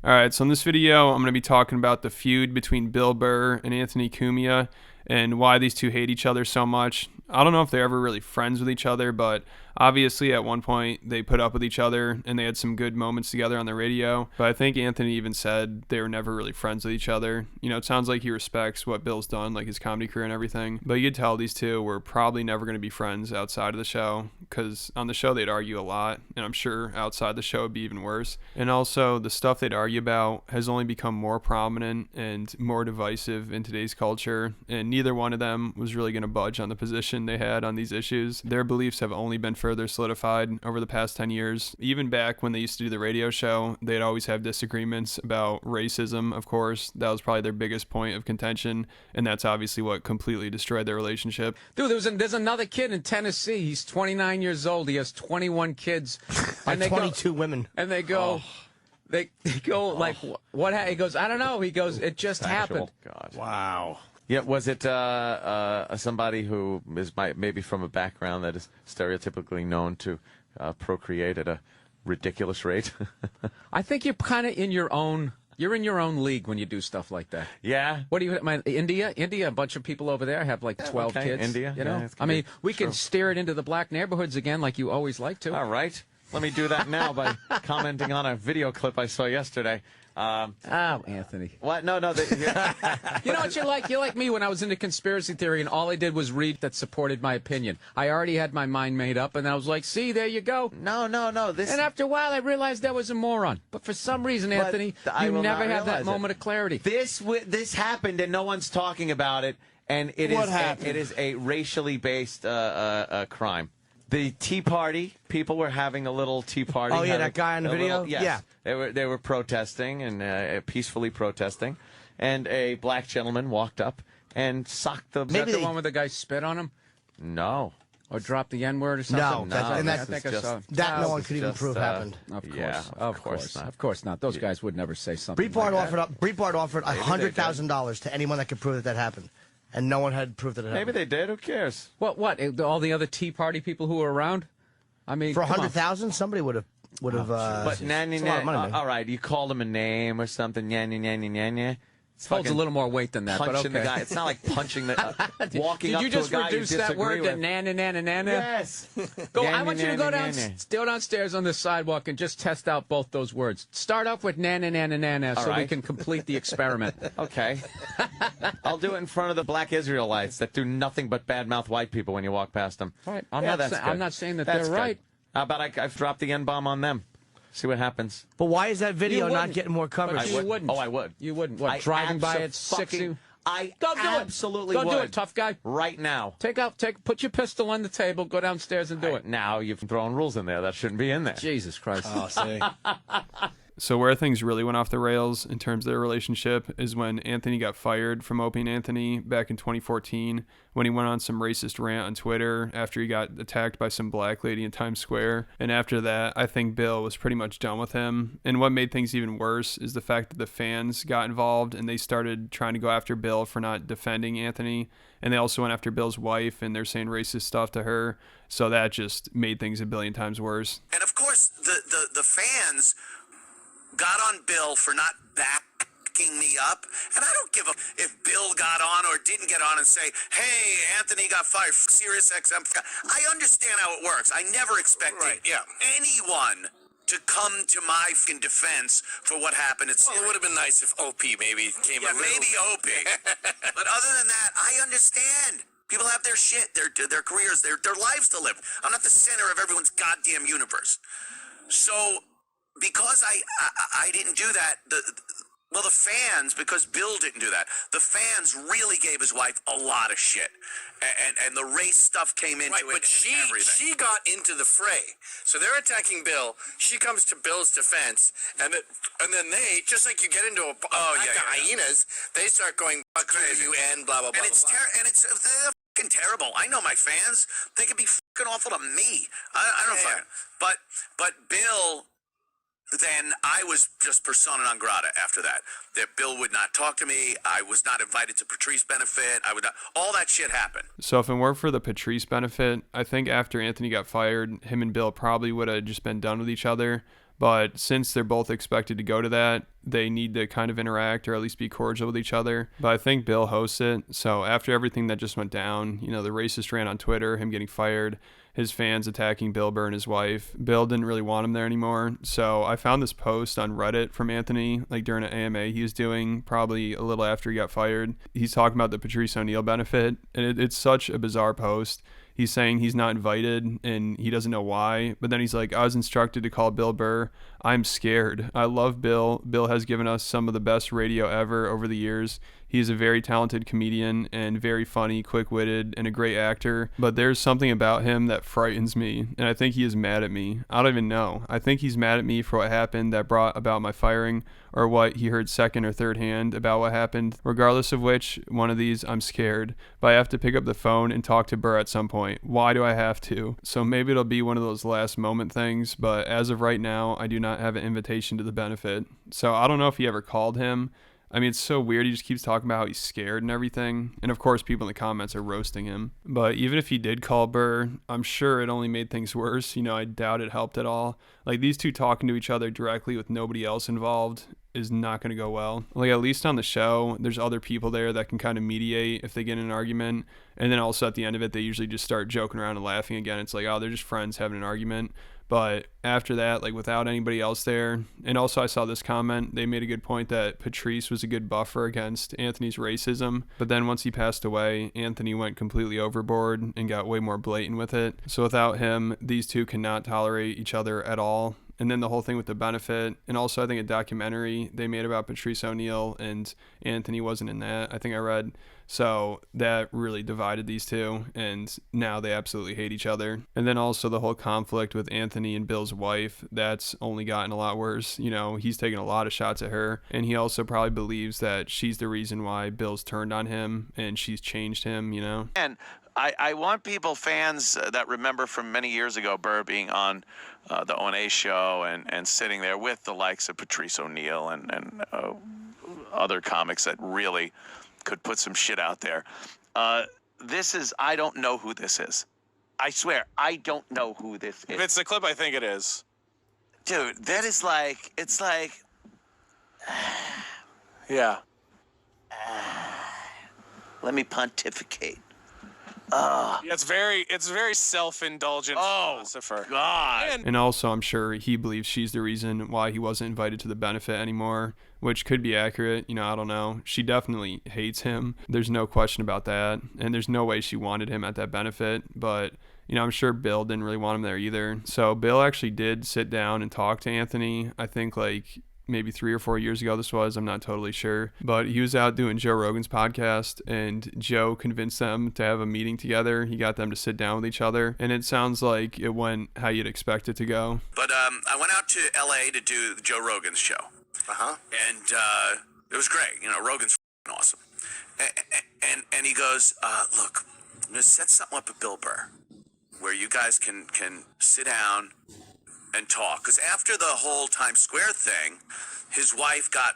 All right, so in this video, I'm going to be talking about the feud between Bill Burr and Anthony Cumia and why these two hate each other so much. I don't know if they're ever really friends with each other, but obviously at one point they put up with each other and they had some good moments together on the radio. But I think Anthony even said they were never really friends with each other. You know, it sounds like he respects what Bill's done, like his comedy career and everything. But you could tell these two were probably never going to be friends outside of the show, because on the show they'd argue a lot, and I'm sure outside the show it'd be even worse. And also, the stuff they'd argue about has only become more prominent and more divisive in today's culture, and neither one of them was really going to budge on the position they had on these issues. Their beliefs have only been further solidified over the past 10 years. Even back when they used to do the radio show, they'd always have disagreements about racism, of course. That was probably their biggest point of contention, and that's obviously what completely destroyed their relationship. Dude, there's another kid in Tennessee. He's 29 years old. He has 21 kids. And Like 22 women. And they go, they go like, what? He goes, I don't know. He goes, it just happened. God. Wow. Yeah, was it somebody who is maybe from a background that is stereotypically known to procreate at a ridiculous rate? I think you're kind of in your own. You're in your own league when you do stuff like that. Yeah. What do you? India, a bunch of people over there have like 12 okay. kids. India, you know. yeah, I mean, we true. can steer it into the black neighborhoods again, like you always like to. All right. Let me do that now by commenting on a video clip I saw yesterday. Oh, Anthony. What? No. You know what you're like? You're like me when I was into conspiracy theory and all I did was read that supported my opinion. I already had my mind made up, and I was like, see, there you go. No. And after a while, I realized I was a moron. But for some reason, Anthony, you never have that moment of clarity. This happened, and no one's talking about it, and it is a racially based crime. The Tea Party people were having a little tea party. Oh, yeah, that guy on the video? Yes. Yeah. They were protesting and peacefully protesting, and a black gentleman walked up and socked the... Is that the one where the guy spit on him? No. Or dropped the N-word or something? I think I saw. That no one could even prove happened. Of course. Yeah, of course not. Of course not. Those guys would never say something Breitbart like that. offered $100,000 to anyone that could prove that happened. And no one had proof that it happened. Maybe they did. Who cares? What? All the other Tea Party people who were around? I mean, For $100,000, somebody would have. But all right, you called him a name or something. Nya. It holds a little more weight than that. Punching But okay. the guy. It's not like punching the walking up to a guy you Did you just reduce that word to with. nana? Yes. I want you to go downstairs on the sidewalk and just test out both those words. Start off with nana, so we can complete the experiment. Okay. I'll do it in front of the black Israelites that do nothing but badmouth white people when you walk past them. All right. That's good. I'm not saying that That's they're right. good. How about I've dropped the N-bomb on them? See what happens. But why is that video You not wouldn't. getting more coverage? But you wouldn't. Oh, I would. You wouldn't. What, driving by at 60? I Don't do absolutely it. would. Don't do it, tough guy. Right now. Put your pistol on the table, go downstairs and do it. Now you've thrown rules in there that shouldn't be in there. Jesus Christ. Oh, see. So where things really went off the rails in terms of their relationship is when Anthony got fired from Opie and Anthony back in 2014, when he went on some racist rant on Twitter after he got attacked by some black lady in Times Square. And after that, I think Bill was pretty much done with him. And what made things even worse is the fact that the fans got involved and they started trying to go after Bill for not defending Anthony. And they also went after Bill's wife, and they're saying racist stuff to her. So that just made things a billion times worse. And of course, the fans got on Bill for not backing me up, and I don't give a if Bill got on or didn't get on and say, hey, Anthony got fired, Sirius XM. I understand how it works. I never expected anyone to come to my defense for what happened at Sirius. Well, it would have been nice if OP maybe came a little... maybe OP. But other than that, I understand. People have their shit, their careers, their lives to live. I'm not the center of everyone's goddamn universe. So because I didn't do that, the fans, because Bill didn't do that, the fans really gave his wife a lot of shit, and the race stuff came into it. But everything. she got into the fray, so they're attacking Bill. She comes to Bill's defense, and then they, just like you get into a hyenas, they start going crazy and blah blah blah. And it's they're fucking terrible. I know my fans; they could be fucking awful to me. I don't fucking. But Bill. Then I was just persona non grata after that. That Bill would not talk to me. I was not invited to Patrice benefit. All that shit happened. So if it weren't for the Patrice benefit, I think after Anthony got fired, him and Bill probably would have just been done with each other. But since they're both expected to go to that, they need to kind of interact or at least be cordial with each other. But I think Bill hosts it. So after everything that just went down, the racist rant on Twitter, him getting fired, his fans attacking Bill Burr and his wife, Bill didn't really want him there anymore. So I found this post on Reddit from Anthony, like during an AMA he was doing probably a little after he got fired. He's talking about the Patrice O'Neal benefit, and it's such a bizarre post. He's saying he's not invited and he doesn't know why. But then he's like, I was instructed to call Bill Burr. I'm scared. I love Bill. Bill has given us some of the best radio ever over the years. He's a very talented comedian and very funny, quick-witted, and a great actor. But there's something about him that frightens me, and I think he is mad at me. I don't even know. I think he's mad at me for what happened that brought about my firing, or what he heard second or third hand about what happened. Regardless of which one of these, I'm scared. But I have to pick up the phone and talk to Burr at some point. Why do I have to? So maybe it'll be one of those last moment things, but as of right now, I do not have an invitation to the benefit. So I don't know if he ever called him. I mean, it's so weird. He just keeps talking about how he's scared and everything. And of course, people in the comments are roasting him. But even if he did call Burr, I'm sure it only made things worse. I doubt it helped at all. Like, these two talking to each other directly with nobody else involved is not going to go well. Like, at least on the show, there's other people there that can kind of mediate if they get in an argument. And then also at the end of it, they usually just start joking around and laughing again. It's like, oh, they're just friends having an argument. But after that, like, without anybody else there, and also I saw this comment, they made a good point that Patrice was a good buffer against Anthony's racism. But then once he passed away, Anthony went completely overboard and got way more blatant with it. So without him, these two cannot tolerate each other at all. And then the whole thing with the benefit, and also I think a documentary they made about Patrice O'Neal, and Anthony wasn't in that, I think I read. So that really divided these two, and now they absolutely hate each other. And then also the whole conflict with Anthony and Bill's wife, that's only gotten a lot worse. He's taken a lot of shots at her, and he also probably believes that she's the reason why Bill's turned on him, and she's changed him, And I want fans that remember from many years ago, Burr being on the O&A show and sitting there with the likes of Patrice O'Neal and other comics that really could put some shit out there. I don't know who this is. I swear, I don't know who this is. If it's the clip, I think it is. Dude, that is it's like... Yeah. Let me pontificate. Yeah, it's very self-indulgent philosopher. God. And also, I'm sure he believes she's the reason why he wasn't invited to the benefit anymore, which could be accurate. I don't know. She definitely hates him. There's no question about that. And there's no way she wanted him at that benefit. But, I'm sure Bill didn't really want him there either. So Bill actually did sit down and talk to Anthony, I think maybe 3 or 4 years ago this was, I'm not totally sure. But he was out doing Joe Rogan's podcast, and Joe convinced them to have a meeting together. He got them to sit down with each other, and it sounds like it went how you'd expect it to go. But I went out to L.A. to do Joe Rogan's show. And it was great. Rogan's awesome. And he goes, look, I'm going to set something up at Bill Burr where you guys can sit down and talk, because after the whole Times Square thing, his wife got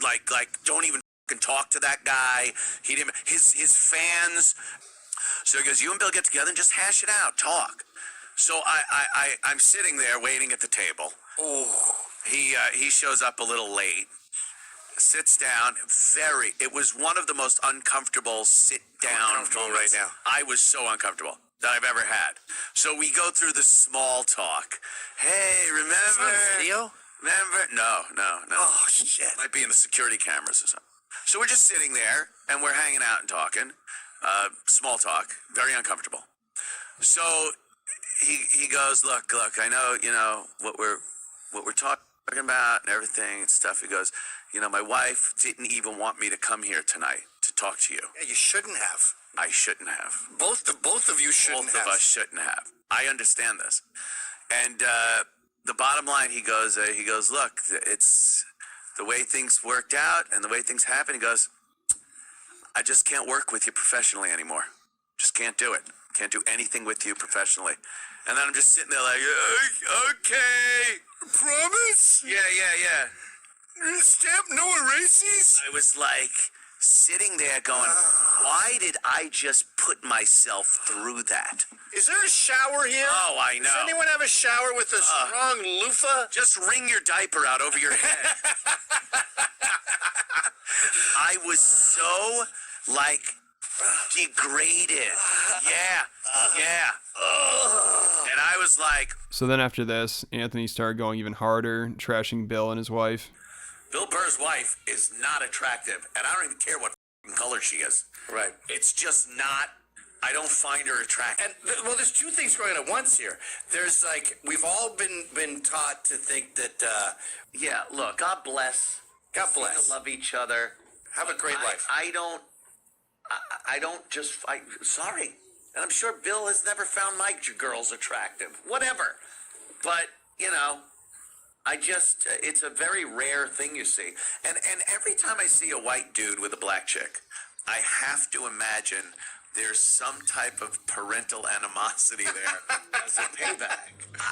like don't even talk to that guy. He didn't. His fans. So he goes, you and Bill get together and just hash it out, talk. So I'm sitting there waiting at the table. Oh, he shows up a little late. Sits down. It was one of the most uncomfortable sit down moments right now. I was so uncomfortable that I've ever had. So we go through the small talk. Hey, remember? Video? Remember? No. Oh, shit. Might be in the security cameras or something. So we're just sitting there and we're hanging out and talking. Small talk. Very uncomfortable. So he goes, look, I know, what we're talking about and everything and stuff. He goes, my wife didn't even want me to come here tonight to talk to you. Yeah, you shouldn't have. I shouldn't have. Both of you shouldn't have. Both of us shouldn't have. I understand this. And the bottom line, he goes, look, it's the way things worked out and the way things happen. He goes, I just can't work with you professionally anymore. Just can't do it. Can't do anything with you professionally. And then I'm just sitting there like, okay. Promise? Yeah. Stamp no erases? I was like, sitting there going, why did I just put myself through that? Is there a shower here? Oh, I know. Does anyone have a shower with a strong loofah? Just wring your diaper out over your head. I was so, like, degraded. Yeah. And I was like... So then after this, Anthony started going even harder, trashing Bill and his wife. Bill Burr's wife is not attractive, and I don't even care what color she is. Right. It's just not... I don't find her attractive. And well, there's two things going on at once here. There's like we've all been taught to think that. Yeah. Look. God bless. God bless. Love each other. Have a great life. I don't just. Sorry, and I'm sure Bill has never found my girls attractive. Whatever. But I just. It's a very rare thing you see, and every time I see a white dude with a black chick, I have to imagine there's some type of parental animosity there as a payback.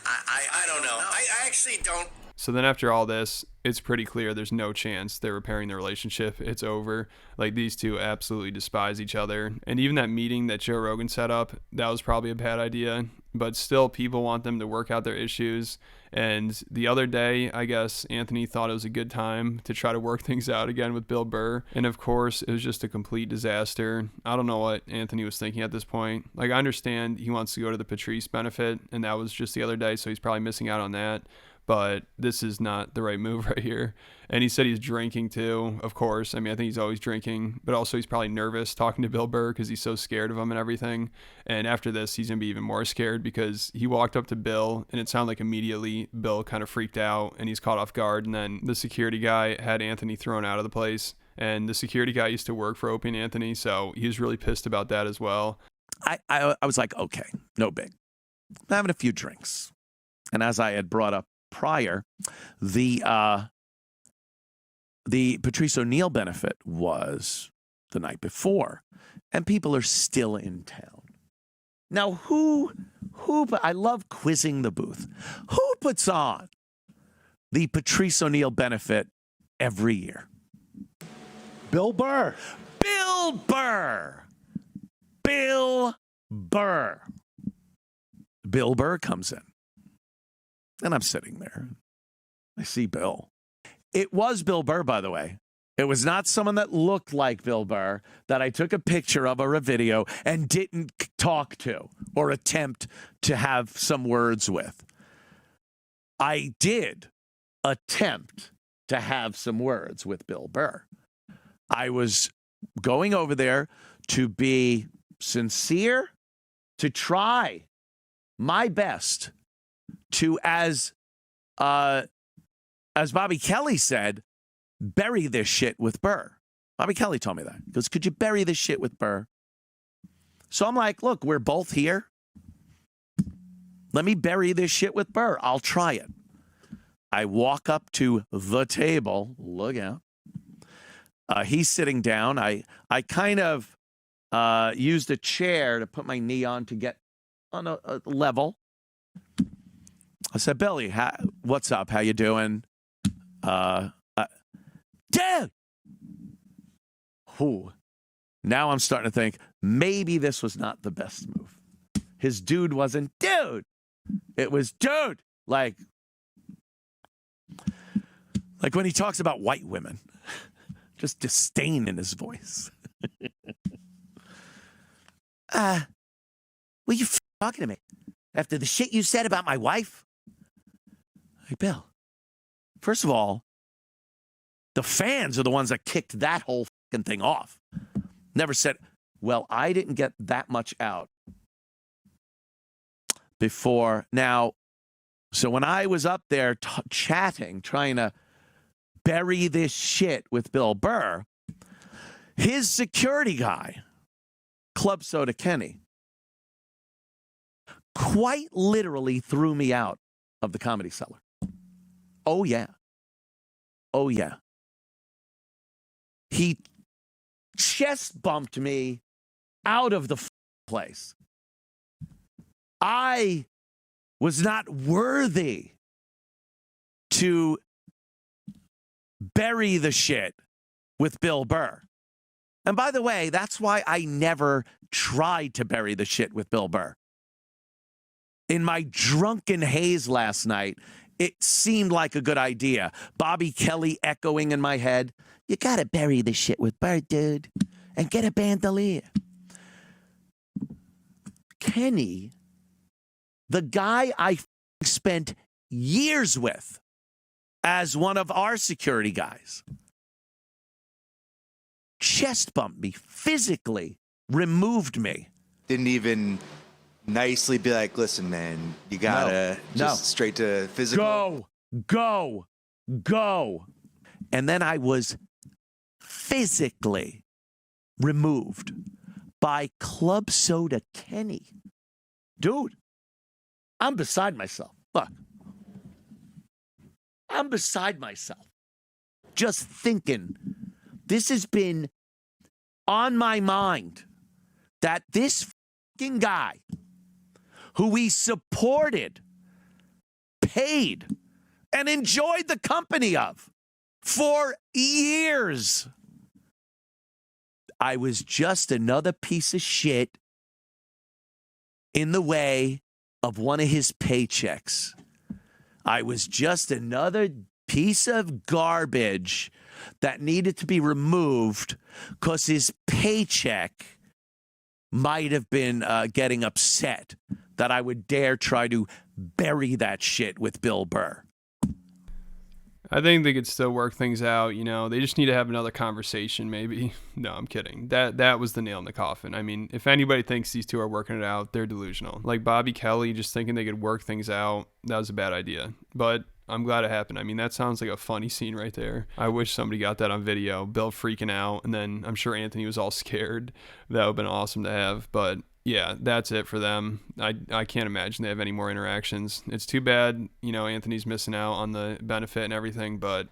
I don't know. I actually don't. So then after all this, it's pretty clear there's no chance they're repairing their relationship. It's over. Like, these two absolutely despise each other. And even that meeting that Joe Rogan set up, that was probably a bad idea. But still, people want them to work out their issues. And the other day, I guess, Anthony thought it was a good time to try to work things out again with Bill Burr. And of course, it was just a complete disaster. I don't know what Anthony was thinking at this point. Like, I understand he wants to go to the Patrice benefit, and that was just the other day, so he's probably missing out on that. But this is not the right move right here. And he said he's drinking too, of course. I mean, I think he's always drinking, but also he's probably nervous talking to Bill Burr because he's so scared of him and everything. And after this, he's going to be even more scared because he walked up to Bill and it sounded like immediately Bill kind of freaked out and he's caught off guard. And then the security guy had Anthony thrown out of the place. And the security guy used to work for Opie and Anthony, so he was really pissed about that as well. I was like, okay, no big. I'm having a few drinks. And as I had brought up prior, the Patrice O'Neill benefit was the night before, and people are still in town. Now, who? I love quizzing the booth. Who puts on the Patrice O'Neill benefit every year? Bill Burr. Bill Burr. Bill Burr. Bill Burr comes in. And I'm sitting there. I see Bill. It was Bill Burr, by the way. It was not someone that looked like Bill Burr that I took a picture of or a video and didn't talk to or attempt to have some words with. I did attempt to have some words with Bill Burr. I was going over there to be sincere, to try my best to, as Bobby Kelly said, bury this shit with Burr. Bobby Kelly told me that. He goes, could you bury this shit with Burr? So I'm like, look, we're both here. Let me bury this shit with Burr. I'll try it. I walk up to the table. Look out. He's sitting down. I kind of used a chair to put my knee on to get on a level. I said, Billy, what's up? How you doing? Dude! Ooh. Now I'm starting to think maybe this was not the best move. His dude wasn't dude. It was dude. Like when he talks about white women. Just disdain in his voice. Were you talking to me? After the shit you said about my wife? Hey, Bill, first of all, the fans are the ones that kicked that whole fucking thing off. Never said, well, I didn't get that much out before. Now, so when I was up there chatting, trying to bury this shit with Bill Burr, his security guy, Club Soda Kenny, quite literally threw me out of the Comedy Cellar. Oh, yeah. Oh, yeah. He chest bumped me out of the place. I was not worthy to bury the shit with Bill Burr. And by the way, that's why I never tried to bury the shit with Bill Burr. In my drunken haze last night, it seemed like a good idea. Bobby Kelly echoing in my head, you got to bury the shit with Burr, dude, and get a bandolier. Kenny, the guy I spent years with as one of our security guys, chest bumped me, physically removed me. Didn't even nicely be like, listen, man, you gotta just straight to physical. Go. And then I was physically removed by Club Soda Kenny. Dude, I'm beside myself. Look, I'm beside myself. Just thinking, this has been on my mind that this fucking guy who we supported, paid, and enjoyed the company of for years, I was just another piece of shit in the way of one of his paychecks. I was just another piece of garbage that needed to be removed because his paycheck might have been getting upset that I would dare try to bury that shit with Bill Burr. I think they could still work things out. You know, they just need to have another conversation, maybe. No, I'm kidding. That was the nail in the coffin. I mean, if anybody thinks these two are working it out, they're delusional. Like Bobby Kelly just thinking they could work things out, that was a bad idea. But I'm glad it happened. I mean, that sounds like a funny scene right there. I wish somebody got that on video. Bill freaking out, and then I'm sure Anthony was all scared. That would have been awesome to have. But yeah, that's it for them. I can't imagine they have any more interactions. It's too bad, you know, Anthony's missing out on the benefit and everything, but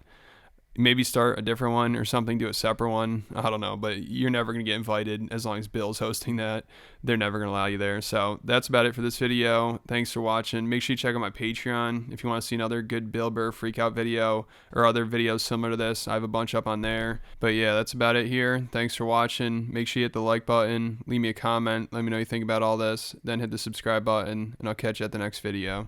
maybe start a different one or something, do a separate one. I don't know, but you're never going to get invited as long as Bill's hosting that. They're never going to allow you there. So that's about it for this video. Thanks for watching. Make sure you check out my Patreon if you want to see another good Bill Burr freak out video or other videos similar to this. I have a bunch up on there. But yeah, that's about it here. Thanks for watching. Make sure you hit the like button, leave me a comment, let me know what you think about all this, then hit the subscribe button, and I'll catch you at the next video.